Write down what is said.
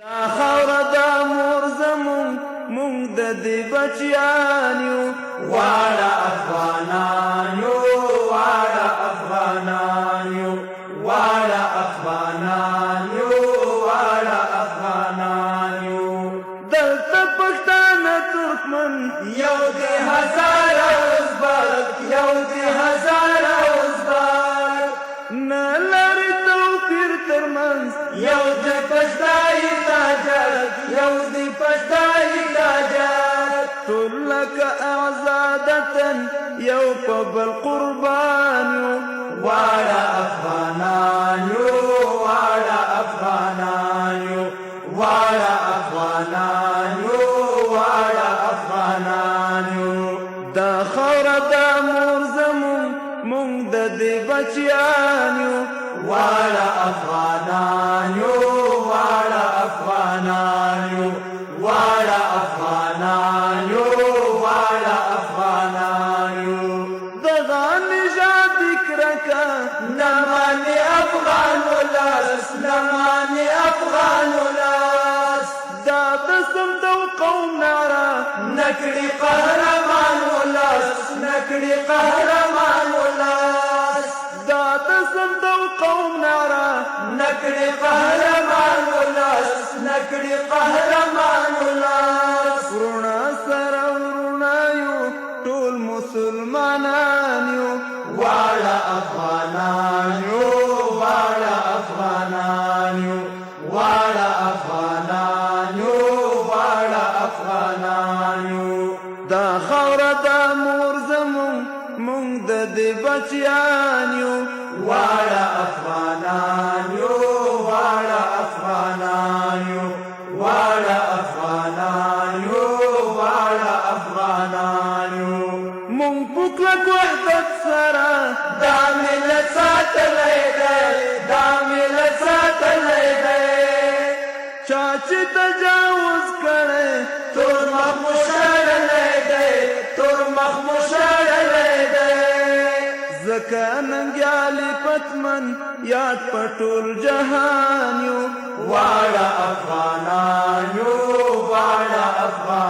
دا خاوره دا مور زمون مونږ د دې بچیان یو واړه افغانان یو واړه افغانان یو واړه افغانان یو واړه افغانان یو دلته پښتانه ترکمن یو دې هزاره ازبک یو دې هزاره ازبک نه لري توپیر ترمنځ یو دې پښتای تاجک یو دې پښتای تاجک ټول لکه اعزادتن یو په بل قربان یو واړه افغانان یو واړه افغانان یو واړه افغانان یو واړه افغانان یو دا خاوره دا مور زمون مونږ د دې بچیان یو واړه افغانان یو واړه افغانان یو واړه افغانان یو واړه افغانان یو دغه نژاد کرکه نمانې افغان ولاس نمانې افغان ولاس دا د سمت او قوم ناره نکړي قهرمان ولاس نکړي قهرمان ولاس دا د سمت او قوم ناره نکړي قهرمان ولاس نکړي قهرمان ولاس ورونه سره ورونه یو ټول مسلمانان یو واړه افغانان یو واړه افغانان یو واړه افغانان یو واړه افغانان یو دا خاوره دا مور زمون مونږ د دې بچیان یو واړه افغانان یو واړه افغانان یو واړه افغانان یو واړه افغانان یو مونږ په کلک وحدت سره دا ملت ساتلی دی دا ملت ساتلی دی چا چې تجاوز کړی تور مخ مو شړلی دی تور مخ مو شړلی دی ځکه ننګیالي پتمن یاد په ټول جهان یو واړه افغانان یو واړه افغانان